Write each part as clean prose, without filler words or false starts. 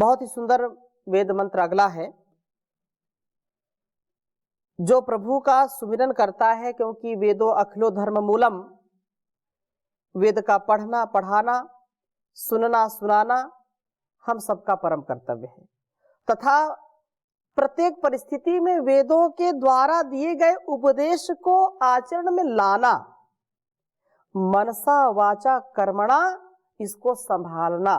बहुत ही सुंदर वेद मंत्र अगला है। जो प्रभु का सुमिरन करता है, क्योंकि वेदो अखिलो धर्म मूलम, वेद का पढ़ना पढ़ाना सुनना सुनाना हम सबका परम कर्तव्य है तथा प्रत्येक परिस्थिति में वेदों के द्वारा दिए गए उपदेश को आचरण में लाना, मनसा वाचा कर्मणा इसको संभालना,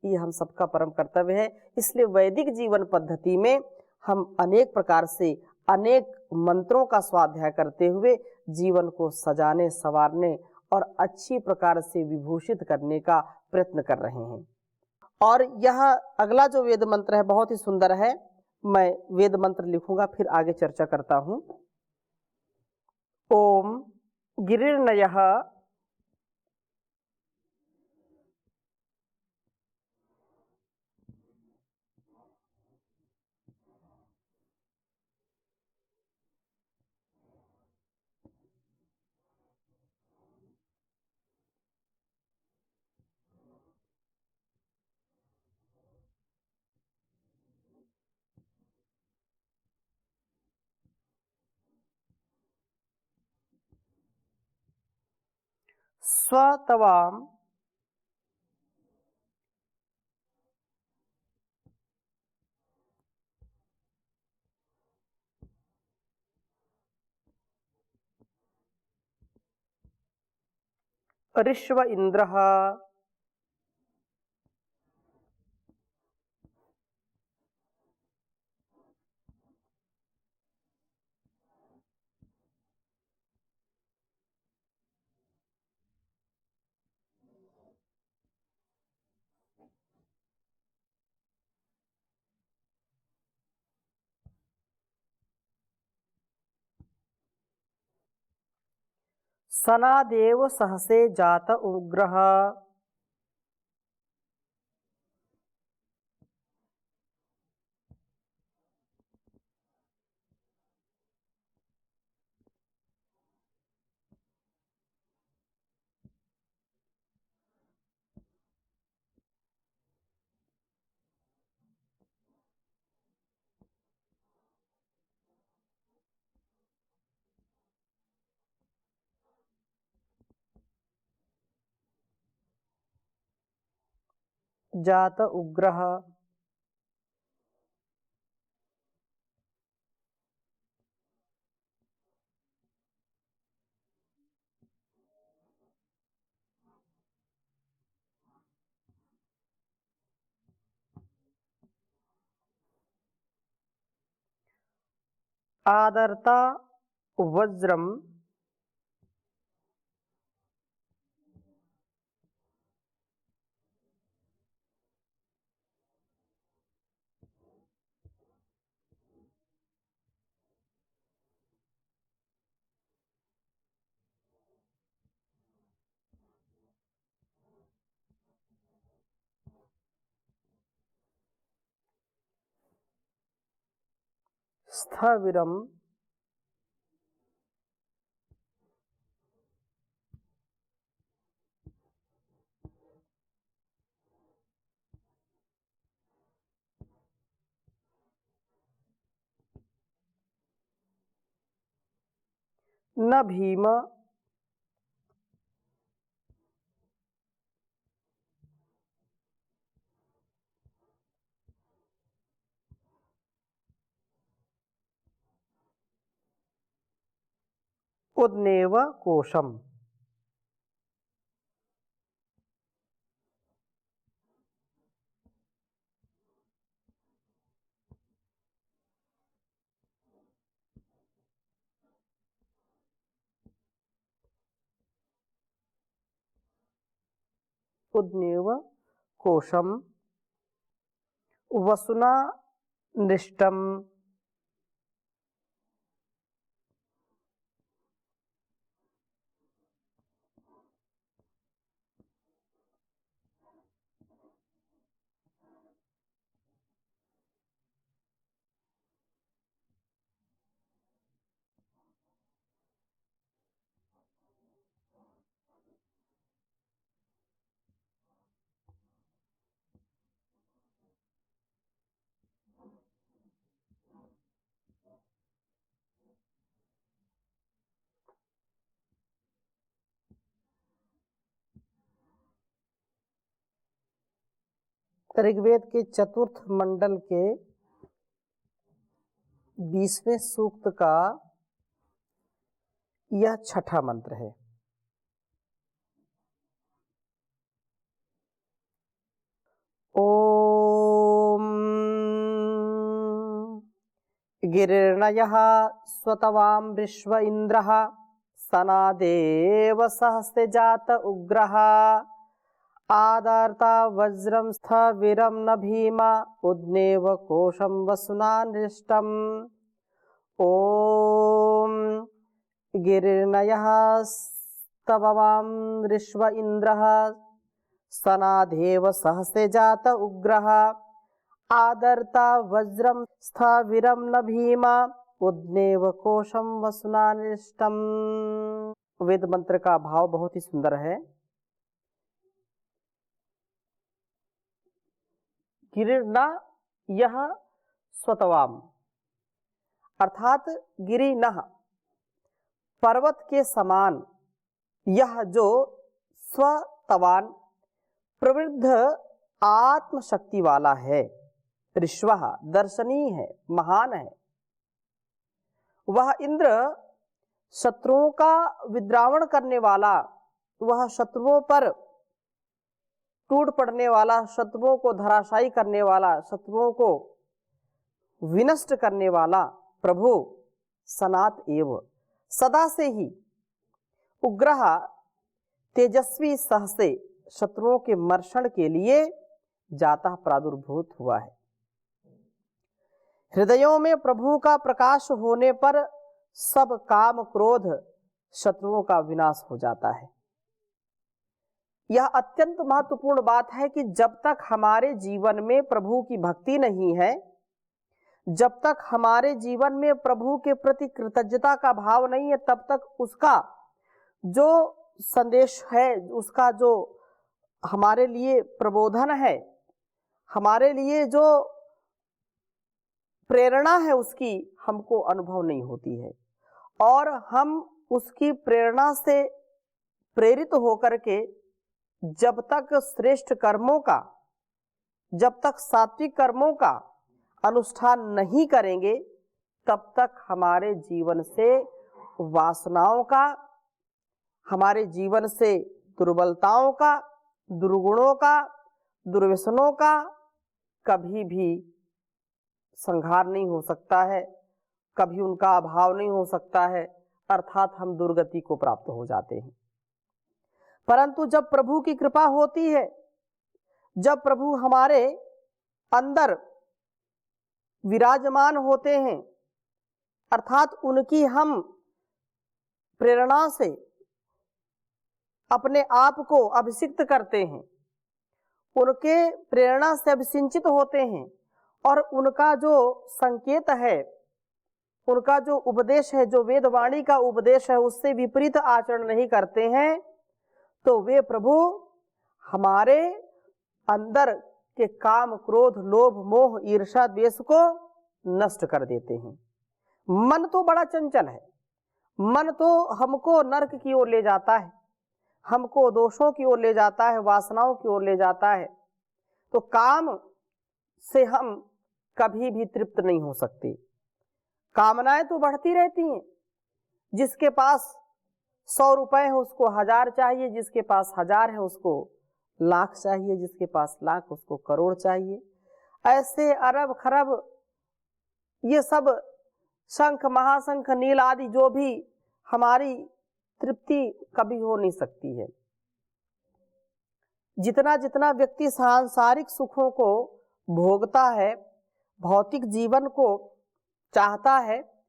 ये हम सबका परम कर्तव्य है। इसलिए वैदिक जीवन पद्धति में हम अनेक प्रकार से अनेक मंत्रों का स्वाध्याय करते हुए जीवन को सजाने संवारने और अच्छी प्रकार से विभूषित करने का प्रयत्न कर रहे हैं। और यह अगला जो वेद मंत्र है बहुत ही सुंदर है। मैं वेद मंत्र लिखूंगा, फिर आगे चर्चा करता हूं। ओम गिरिर्नयः स्वतवाम ऋष्व इंद्रः सनादेव सहसे जात उग्रः जात उग्रः आदर्ता वज्रम स्थविरम न भीम उद्नेव कोशम। उद्नेव कोशम वसुना निष्टम ऋग्वेद के चतुर्थ मंडल के 20वें सूक्त का यह छठा मंत्र है। ओम गिरिर्नयः स्वतवां विश्व इंद्रः सनादेव सहस्ते जात उग्रः आदार्ता वज्रं स्थविरं न भीमा उद्नेव कोशं वसुना नृष्टम्। ओम गिरिर्नयः स्तववां विश्व इंद्रः सनादेव सहस्ते जात उग्रः आदर्ता वज्रं स्थाविरं न भीमा उद्नेव कोशं वसुना नृष्टम्। वेद मंत्र का भाव बहुत ही सुंदर है। गिरिर्ना यह स्वतवाम, अर्थात गिरि नह, पर्वत के समान, यह जो स्वतवान प्रवृद्ध आत्मशक्ति वाला है, ऋष्वः दर्शनीय है, महान है, वह इंद्र शत्रुओं का विद्रावण करने वाला, वह शत्रुओं पर टूट पड़ने वाला, शत्रुओं को धराशायी करने वाला, शत्रुओं को विनष्ट करने वाला प्रभु सनात एव सदा से ही उग्रह तेजस्वी सहसे शत्रुओं के मर्षण के लिए जाता प्रादुर्भूत हुआ है। हृदयों में प्रभु का प्रकाश होने पर सब काम क्रोध शत्रुओं का विनाश हो जाता है। यह अत्यंत महत्वपूर्ण बात है कि जब तक हमारे जीवन में प्रभु की भक्ति नहीं है, जब तक हमारे जीवन में प्रभु के प्रति कृतज्ञता का भाव नहीं है, तब तक उसका जो संदेश है, उसका जो हमारे लिए प्रबोधन है, हमारे लिए जो प्रेरणा है, उसकी हमको अनुभव नहीं होती है। और हम उसकी प्रेरणा से प्रेरित होकर के जब तक श्रेष्ठ कर्मों का, जब तक सात्विक कर्मों का अनुष्ठान नहीं करेंगे, तब तक हमारे जीवन से वासनाओं का, हमारे जीवन से दुर्बलताओं का, दुर्गुणों का, दुर्व्यसनों का कभी भी संहार नहीं हो सकता है, कभी उनका अभाव नहीं हो सकता है, अर्थात हम दुर्गति को प्राप्त हो जाते हैं। परंतु जब प्रभु की कृपा होती है, जब प्रभु हमारे अंदर विराजमान होते हैं, अर्थात उनकी हम प्रेरणा से अपने आप को अभिषिक्त करते हैं, उनके प्रेरणा से अभिसिंचित होते हैं और उनका जो संकेत है, उनका जो उपदेश है, जो वेदवाणी का उपदेश है, उससे विपरीत आचरण नहीं करते हैं, तो वे प्रभु हमारे अंदर के काम, क्रोध, लोभ, मोह, ईर्ष्या, द्वेष को नष्ट कर देते हैं। मन तो बड़ा चंचल है, मन तो हमको नरक की ओर ले जाता है, हमको दोषों की ओर ले जाता है, वासनाओं की ओर ले जाता है। तो काम से हम कभी भी तृप्त नहीं हो सकते। कामनाएं तो बढ़ती रहती हैं। जिसके पास 100 रुपए है उसको 1000 चाहिए, जिसके पास 1000 है उसको लाख चाहिए, जिसके पास लाख उसको करोड़ चाहिए। ऐसे अरब खरब ये सब शंख, महाशंख, नील आदि जो भी हमारी तृप्ति कभी हो नहीं सकती है। जितना जितना व्यक्ति सांसारिक सुखों को भोगता है, भौतिक जीवन को चाहता है,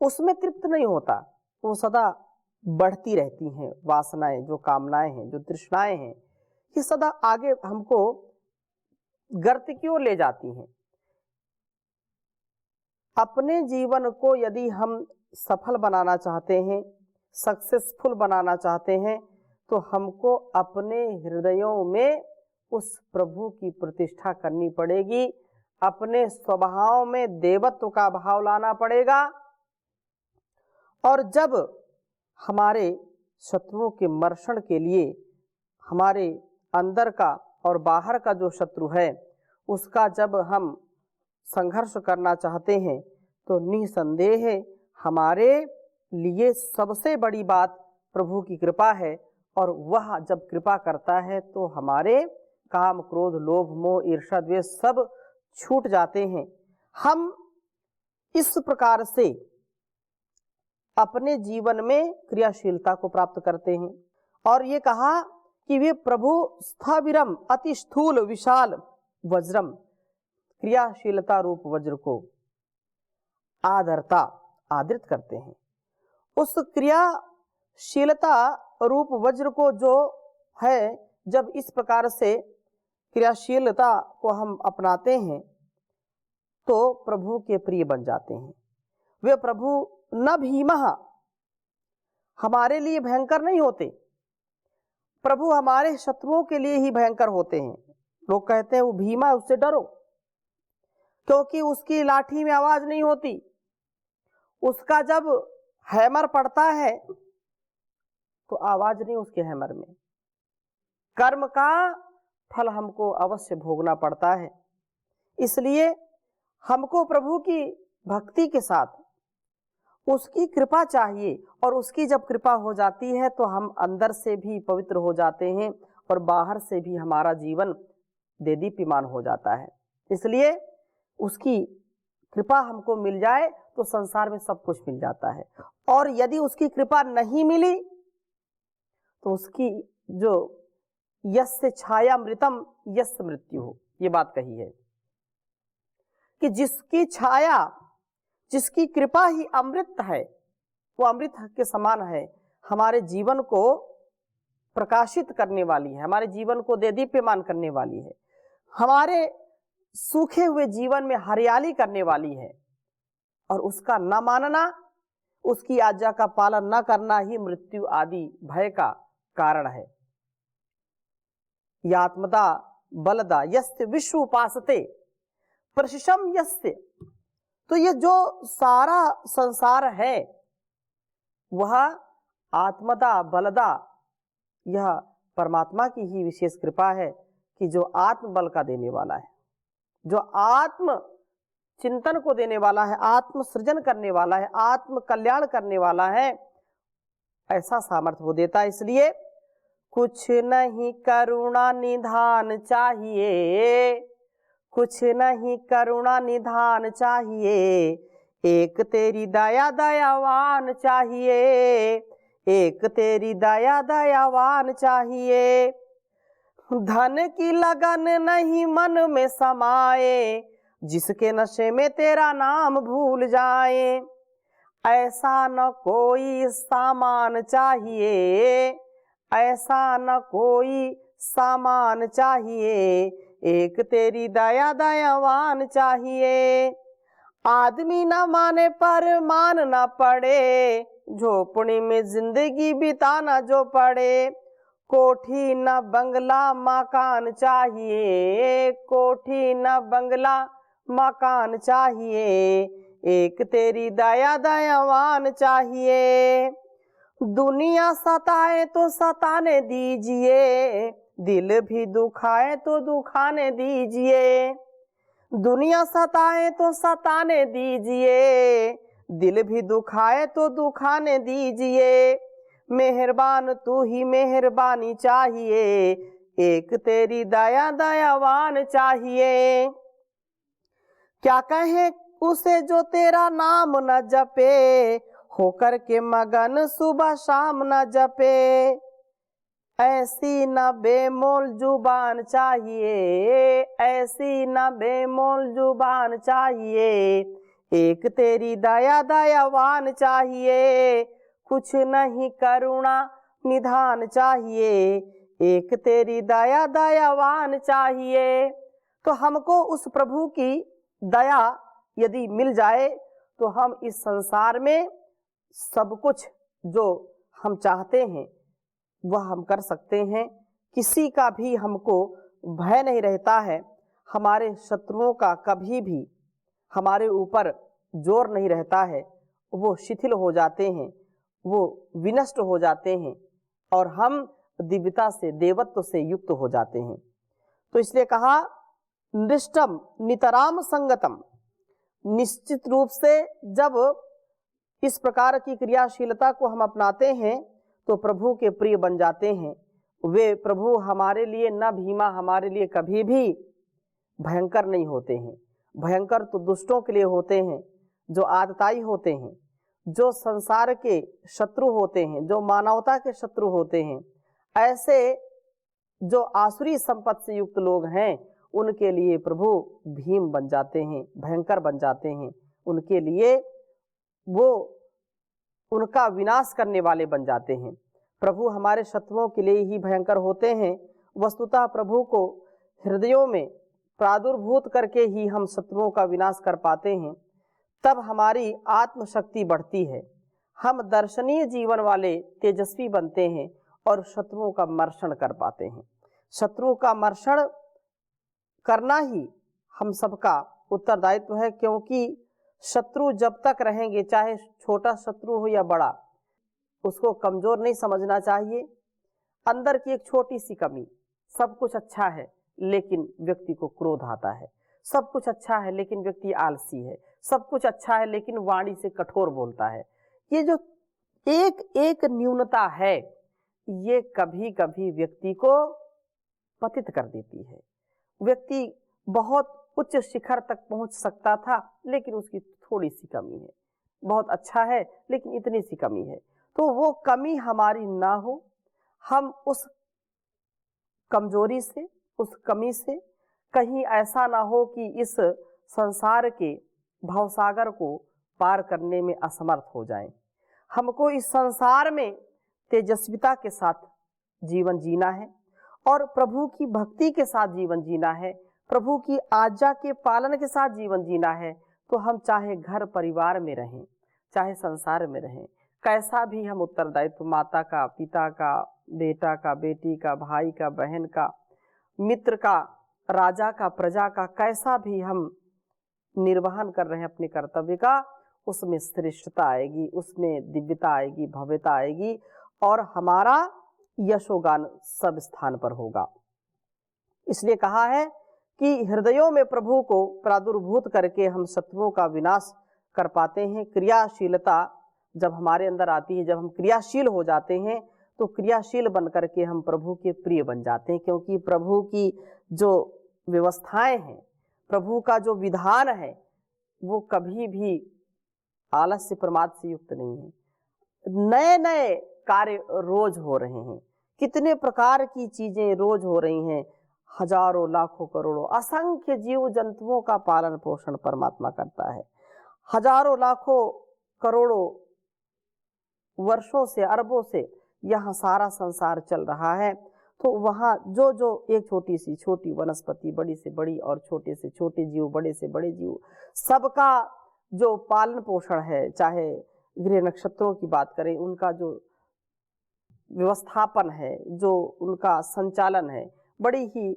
उसमें तृप्त नहीं होता, वो सदा बढ़ती रहती हैं। वासनाएं, जो कामनाएं हैं, जो तृष्णाएं हैं, ये सदा आगे हमको गर्त की ओर ले जाती हैं। अपने जीवन को यदि हम सफल बनाना चाहते हैं, सक्सेसफुल बनाना चाहते हैं, तो हमको अपने हृदयों में उस प्रभु की प्रतिष्ठा करनी पड़ेगी, अपने स्वभाव में देवत्व का भाव लाना पड़ेगा। और जब हमारे शत्रुओं के मर्षण के लिए हमारे अंदर का और बाहर का जो शत्रु है उसका जब हम संघर्ष करना चाहते हैं तो निसंदेह हमारे लिए सबसे बड़ी बात प्रभु की कृपा है। और वह जब कृपा करता है तो हमारे काम, क्रोध, लोभ, मोह, ईर्ष्या, द्वेष सब छूट जाते हैं। हम इस प्रकार से अपने जीवन में क्रियाशीलता को प्राप्त करते हैं। और ये कहा कि वे प्रभु स्थाविरम अति स्थूल विशाल वज्रम, क्रियाशीलता रूप वज्र को आदृत करते हैं। उस क्रियाशीलता रूप वज्र को जो है, जब इस प्रकार से क्रियाशीलता को हम अपनाते हैं तो प्रभु के प्रिय बन जाते हैं। वे प्रभु न भीमः, हमारे लिए भयंकर नहीं होते, प्रभु हमारे शत्रुओं के लिए ही भयंकर होते हैं। लोग कहते हैं वो भीमा है, उससे डरो, क्योंकि उसकी लाठी में आवाज नहीं होती, उसका जब हैमर पड़ता है तो आवाज नहीं उसके हैमर में। कर्म का फल हमको अवश्य भोगना पड़ता है। इसलिए हमको प्रभु की भक्ति के साथ उसकी कृपा चाहिए, और उसकी जब कृपा हो जाती है तो हम अंदर से भी पवित्र हो जाते हैं और बाहर से भी हमारा जीवन देदीप्यमान हो जाता है। इसलिए उसकी कृपा हमको मिल जाए तो संसार में सब कुछ मिल जाता है, और यदि उसकी कृपा नहीं मिली तो उसकी जो यस्य छायामृतम यस्य मृत्यु हो, ये बात कही है कि जिसकी छाया, जिसकी कृपा ही अमृत है, वो अमृत के समान है, हमारे जीवन को प्रकाशित करने वाली है, हमारे जीवन को देदीप्यमान करने वाली है, हमारे सूखे हुए जीवन में हरियाली करने वाली है। और उसका न मानना, उसकी आज्ञा का पालन न करना ही मृत्यु आदि भय का कारण है। यात्मदा बलदा यस्य विश्व उपासते प्रशिशम यस्य, तो ये जो सारा संसार है वह आत्मदा बलदा, यह परमात्मा की ही विशेष कृपा है कि जो आत्म बल का देने वाला है, जो आत्म चिंतन को देने वाला है, आत्म सृजन करने वाला है, आत्म कल्याण करने वाला है, ऐसा सामर्थ्य वो देता है। इसलिए कुछ नहीं करुणा निधान चाहिए, कुछ नहीं करुणा निधान चाहिए, एक तेरी दया दयावान चाहिए, एक तेरी दया दयावान चाहिए। धन की लगन नहीं मन में समाए, जिसके नशे में तेरा नाम भूल जाए, ऐसा न कोई सामान चाहिए, ऐसा न कोई सामान चाहिए, एक तेरी दया दयावान चाहिए। आदमी न माने पर मान न पड़े, झोपड़ी में जिंदगी बिताना जो पड़े, कोठी न बंगला मकान चाहिए, कोठी न बंगला मकान चाहिए, एक तेरी दया दयावान चाहिए। दुनिया सताए तो सताने दीजिए, दिल भी दुखाए तो दुखाने दीजिए, दुनिया सताए तो सताने दीजिए, दिल भी दुखाए तो दुखाने दीजिए, मेहरबान तू ही मेहरबानी चाहिए, एक तेरी दया दयावान चाहिए। क्या कहे उसे जो तेरा नाम न जपे, होकर के मगन सुबह शाम न जपे, ऐसी न बेमोल जुबान चाहिए, ऐसी न बेमोल जुबान चाहिए, एक तेरी दया दयावान चाहिए। कुछ नहीं करुणा निधान चाहिए, एक तेरी दया दयावान चाहिए। तो हमको उस प्रभु की दया यदि मिल जाए तो हम इस संसार में सब कुछ जो हम चाहते हैं वह हम कर सकते हैं। किसी का भी हमको भय नहीं रहता है, हमारे शत्रुओं का कभी भी हमारे ऊपर जोर नहीं रहता है, वो शिथिल हो जाते हैं, वो विनष्ट हो जाते हैं और हम दिव्यता से, देवत्व से युक्त हो जाते हैं। तो इसलिए कहा निष्ठम नितराम संगतम, निश्चित रूप से जब इस प्रकार की क्रियाशीलता को हम अपनाते हैं तो प्रभु के प्रिय बन जाते हैं। वे प्रभु हमारे लिए न भीमा हमारे लिए कभी भी भयंकर नहीं होते हैं। भयंकर तो दुष्टों के लिए होते हैं, जो आतताई होते हैं, जो संसार के शत्रु होते हैं, जो मानवता के शत्रु होते हैं। ऐसे जो आसुरी संपत्ति से युक्त लोग हैं उनके लिए प्रभु भीम बन जाते हैं, भयंकर बन जाते हैं। उनके लिए वो उनका विनाश करने वाले बन जाते हैं। प्रभु हमारे शत्रुओं के लिए ही भयंकर होते हैं। वस्तुतः प्रभु को हृदयों में प्रादुर्भूत करके ही हम शत्रुओं का विनाश कर पाते हैं। तब हमारी आत्मशक्ति बढ़ती है, हम दर्शनीय जीवन वाले तेजस्वी बनते हैं और शत्रुओं का मर्षण कर पाते हैं। शत्रुओं का मर्षण करना ही हम सबका उत्तरदायित्व है, क्योंकि शत्रु जब तक रहेंगे, चाहे छोटा शत्रु हो या बड़ा, उसको कमजोर नहीं समझना चाहिए। अंदर की एक छोटी सी कमी, सब कुछ अच्छा है लेकिन व्यक्ति को क्रोध आता है, सब कुछ अच्छा है लेकिन व्यक्ति आलसी है, सब कुछ अच्छा है लेकिन वाणी से कठोर बोलता है। ये जो एक एक न्यूनता है ये कभी कभी व्यक्ति को पतित कर देती है। व्यक्ति बहुत उच्च शिखर तक पहुंच सकता था लेकिन उसकी थोड़ी सी कमी है, बहुत अच्छा है लेकिन इतनी सी कमी है। तो वो कमी हमारी ना हो, हम उस कमजोरी से, उस कमी से कहीं ऐसा ना हो कि इस संसार के भवसागर को पार करने में असमर्थ हो जाएं। हमको इस संसार में तेजस्विता के साथ जीवन जीना है और प्रभु की भक्ति के साथ जीवन जीना है, प्रभु की आज्ञा के पालन के साथ जीवन जीना है। तो हम चाहे घर परिवार में रहें, चाहे संसार में रहें, कैसा भी हम उत्तरदायित्व माता का, पिता का, बेटा का, बेटी का, भाई का, बहन का, मित्र का, राजा का, प्रजा का, कैसा भी हम निर्वहन कर रहे हैं अपने कर्तव्य का, उसमें श्रेष्ठता आएगी, उसमें दिव्यता आएगी, भव्यता आएगी और हमारा यशोगान सब स्थान पर होगा। इसलिए कहा है कि हृदयों में प्रभु को प्रादुर्भूत करके हम शत्रुओं का विनाश कर पाते हैं। क्रियाशीलता जब हमारे अंदर आती है, जब हम क्रियाशील हो जाते हैं तो क्रियाशील बन करके हम प्रभु के प्रिय बन जाते हैं, क्योंकि प्रभु की जो व्यवस्थाएं हैं, प्रभु का जो विधान है वो कभी भी आलस्य प्रमाद से युक्त नहीं है। नए नए कार्य रोज हो रहे हैं, कितने प्रकार की चीजें रोज हो रही हैं। हजारों लाखों करोड़ों असंख्य जीव जंतुओं का पालन पोषण परमात्मा करता है। हजारों लाखों करोड़ों वर्षों से, अरबों से यहाँ सारा संसार चल रहा है। तो वहाँ जो जो एक छोटी से छोटी वनस्पति, बड़ी से बड़ी और छोटे से छोटे जीव, बड़े से बड़े जीव, सबका जो पालन पोषण है, चाहे गृह नक्षत्रों की बात करें, उनका जो व्यवस्थापन है, जो उनका संचालन है, बड़ी ही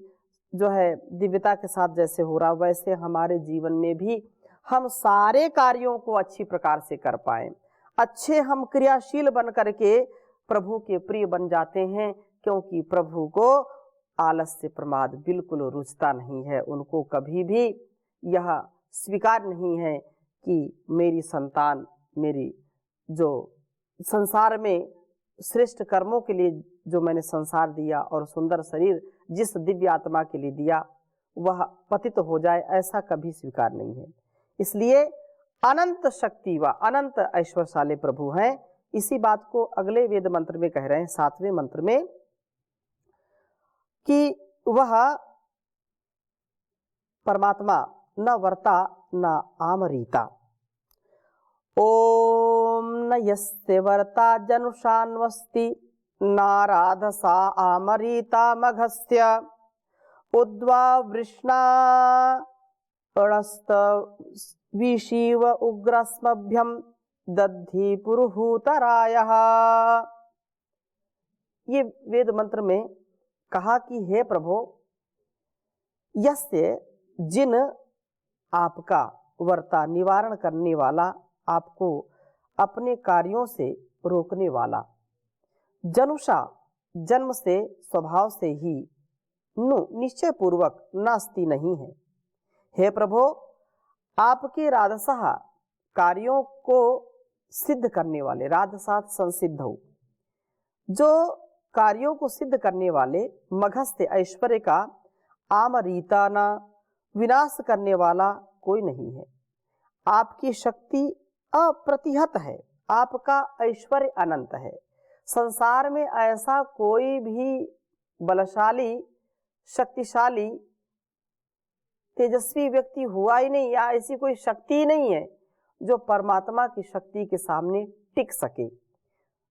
जो है दिव्यता के साथ जैसे हो रहा, वैसे हमारे जीवन में भी हम सारे कार्यों को अच्छी प्रकार से कर पाए, अच्छे हम क्रियाशील बन करके प्रभु के प्रिय बन जाते हैं। क्योंकि प्रभु को आलस्य प्रमाद बिल्कुल रुचता नहीं है। उनको कभी भी यह स्वीकार नहीं है कि मेरी संतान, मेरी जो संसार में श्रेष्ठ कर्मों के लिए जो मैंने संसार दिया और सुंदर शरीर जिस दिव्य आत्मा के लिए दिया वह पतित हो जाए, ऐसा कभी स्वीकार नहीं है। इसलिए अनंत शक्ति व अनंत ऐश्वर्यशाली प्रभु हैं। इसी बात को अगले वेद मंत्र में कह रहे हैं, 7वें मंत्र में, कि वह परमात्मा न वर्ता न आमरीता। ओम न यस्य वर्ता जनुषान्वस्ति नाराधसा आमरीता मघस्य उद्वा वृष्णा अणस्त विशीव उग्रस्मभ्यम दद्धि पुरुहूतरायः। ये वेद मंत्र में कहा कि हे प्रभु, यस्य जिन आपका वर्ता निवारण करने वाला, आपको अपने कार्यों से रोकने वाला, जनुषा जन्म से स्वभाव से ही नु निश्चय पूर्वक नास्ति नहीं है। हे प्रभो, आपके राधसः कार्यों को सिद्ध करने वाले, राधसात संसिद्ध हो, जो कार्यों को सिद्ध करने वाले मघस्ते ऐश्वर्य का आमरीताना विनाश करने वाला कोई नहीं है। आपकी शक्ति अप्रतिहत है, आपका ऐश्वर्य अनंत है। संसार में ऐसा कोई भी बलशाली, शक्तिशाली, तेजस्वी व्यक्ति हुआ ही नहीं, या ऐसी कोई शक्ति नहीं है जो परमात्मा की शक्ति के सामने टिक सके,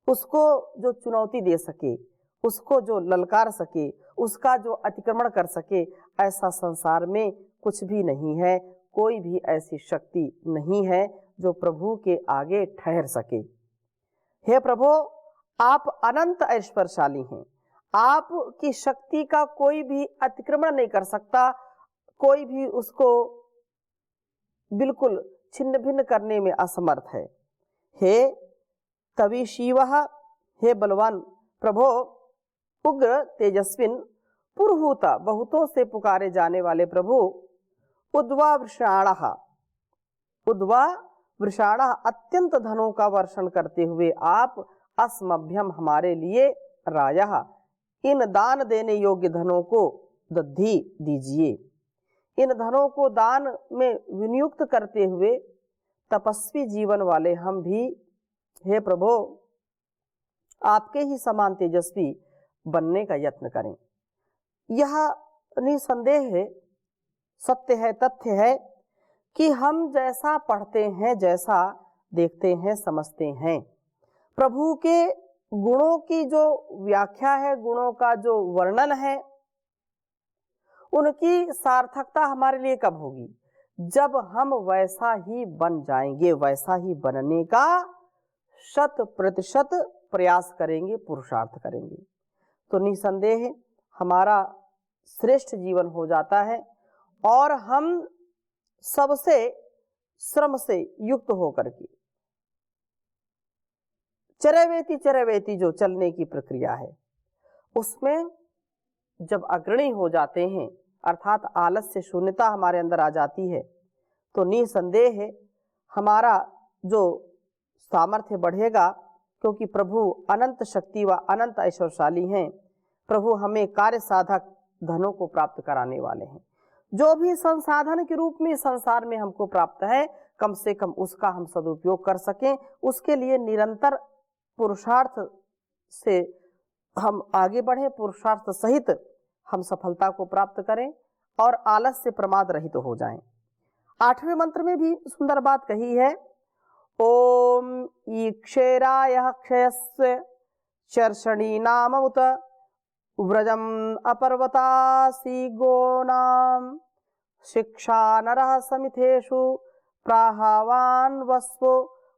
उसको जो चुनौती दे सके, उसको जो ललकार सके, उसका जो अतिक्रमण कर सके। ऐसा संसार में कुछ भी नहीं है, कोई भी ऐसी शक्ति नहीं है जो प्रभु के आगे ठहर सके। हे प्रभु, आप अनंत ऐश्वर्यशाली हैं, आपकी शक्ति का कोई भी अतिक्रमण नहीं कर सकता, कोई भी उसको बिल्कुल छिन्न भिन्न करने में असमर्थ है। हे तभी शिवः, हे बलवान प्रभो, उग्र तेजस्विन पुरहूत, बहुतों से पुकारे जाने वाले प्रभु, उद्वा वृषाणः, उद्वा वृषाणः, अत्यंत धनों का वर्षण करते हुए आप अस्मभ्यम, हमारे लिए रायः, इन दान देने योग्य धनों को दद्धि दीजिए। इन धनों को दान में विनियुक्त करते हुए तपस्वी जीवन वाले हम भी, हे प्रभु, आपके ही समान तेजस्वी बनने का यत्न करें। यह निसंदेह है, सत्य है, तथ्य है कि हम जैसा पढ़ते हैं, जैसा देखते हैं, समझते हैं, प्रभु के गुणों की जो व्याख्या है, गुणों का जो वर्णन है, उनकी सार्थकता हमारे लिए कब होगी? जब हम वैसा ही बन जाएंगे, वैसा ही बनने का 100% प्रयास करेंगे, पुरुषार्थ करेंगे, तो निसंदेह हमारा श्रेष्ठ जीवन हो जाता है और हम सबसे श्रम से युक्त होकर के चरवेती चरवेती जो चलने की प्रक्रिया है, उसमें जब अग्रणी हो जाते हैं, अर्थात आलस्य शून्यता हमारे अंदर आ जाती है, तो निसंदेह हमारा जो सामर्थ्य बढ़ेगा, क्योंकि प्रभु अनंत शक्ति व अनंत ऐश्वर्यशाली हैं। प्रभु हमें कार्य साधक धनों को प्राप्त कराने वाले हैं। जो भी संसाधन के रूप में संसार में हमको प्राप्त है, कम से कम उसका हम सदुपयोग कर सकें, उसके लिए निरंतर पुरुषार्थ से हम आगे बढ़े, पुरुषार्थ सहित हम सफलता को प्राप्त करें और आलस से प्रमाद रहित हो जाएं। 8वें मंत्र में भी सुंदर बात कही है, ओम ईक्षेराय क्षयस्य चर्षणी नाम उत व्रजम अपर्वतासी गोनाम शिक्षा नरः समिथेषु प्राहवान वस्वो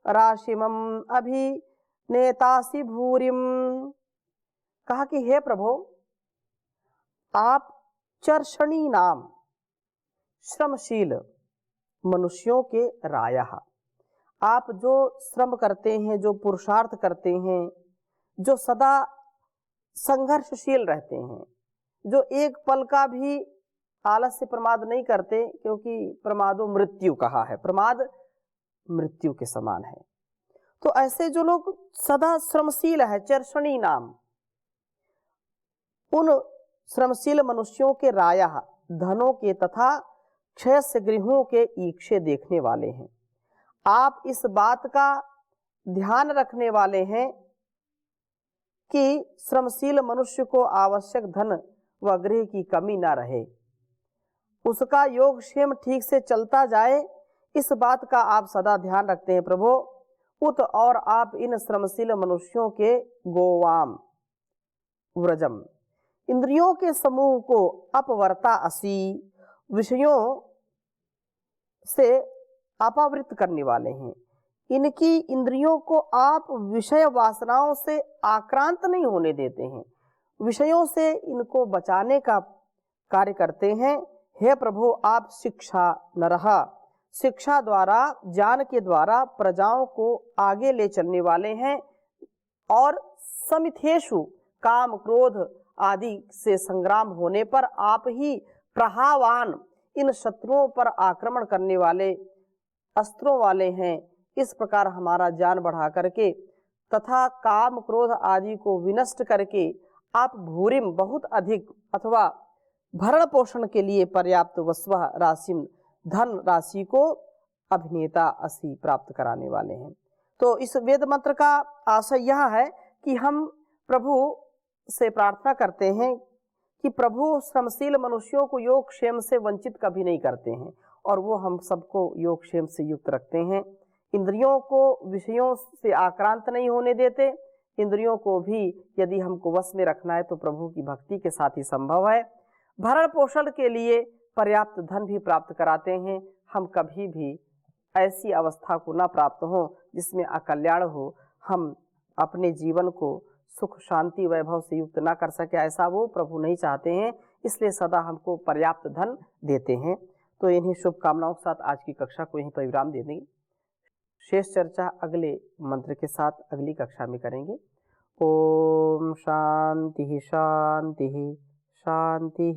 राशिमम अभि नेतासी भूरिम। कहा कि हे प्रभु, आप चर्षणी नाम श्रमशील मनुष्यों के रायः, आप जो श्रम करते हैं, जो पुरुषार्थ करते हैं, जो सदा संघर्षशील रहते हैं, जो एक पल का भी आलस से प्रमाद नहीं करते, क्योंकि प्रमादो मृत्यु कहा है, प्रमाद मृत्यु के समान है। तो ऐसे जो लोग सदा श्रमशील है, चर्षणी नाम, उन श्रमशील मनुष्यों के रायः, धनों के तथा क्षय से गृहों के ईक्षे देखने वाले हैं। आप इस बात का ध्यान रखने वाले हैं कि श्रमशील मनुष्य को आवश्यक धन व गृह की कमी ना रहे, उसका योगक्षेम ठीक से चलता जाए, इस बात का आप सदा ध्यान रखते हैं प्रभु। उत, और आप इन श्रमशील मनुष्यों के गोवाम व्रजम, इंद्रियों के समूह को अपवर्ता असी, विषयों से अपावृत करने वाले हैं। इनकी इंद्रियों को आप विषय वासनाओं से आक्रांत नहीं होने देते हैं, विषयों से इनको बचाने का कार्य करते हैं। हे प्रभु, आप शिक्षा नरः, शिक्षा द्वारा, ज्ञान के द्वारा प्रजाओं को आगे ले चलने वाले हैं और समिथेषु, काम क्रोध आदि से संग्राम होने पर आप ही प्रहावान इन शत्रुओं पर आक्रमण करने वाले अस्त्रों वाले हैं। इस प्रकार हमारा जान बढ़ा करके तथा काम क्रोध आदि को विनष्ट करके आप भूरिम बहुत अधिक अथवा भरण पोषण के लिए पर्याप्त वस्व राशिम धन राशि को अभिनेता असि प्राप्त कराने वाले हैं। तो इस वेद मंत्र का आशय यह है कि हम प्रभु से प्रार्थना करते हैं कि प्रभु श्रमशील मनुष्यों को योग क्षेम से वंचित कभी नहीं करते हैं और वो हम सबको योग क्षेम से युक्त रखते हैं। इंद्रियों को विषयों से आक्रांत नहीं होने देते। इंद्रियों को भी यदि हमको वश में रखना है तो प्रभु की भक्ति के साथ ही संभव है। भरण पोषण के लिए पर्याप्त धन भी प्राप्त कराते हैं। हम कभी भी ऐसी अवस्था को न प्राप्त हो जिसमें अकल्याण हो, हम अपने जीवन को सुख शांति वैभव से युक्त ना कर सके, ऐसा वो प्रभु नहीं चाहते हैं। इसलिए सदा हमको पर्याप्त धन देते हैं। तो इन्हीं शुभकामनाओं के साथ आज की कक्षा को यहीं पर विराम दे देंगे। शेष चर्चा अगले मंत्र के साथ अगली कक्षा में करेंगे। ओम शांति शांति शांति।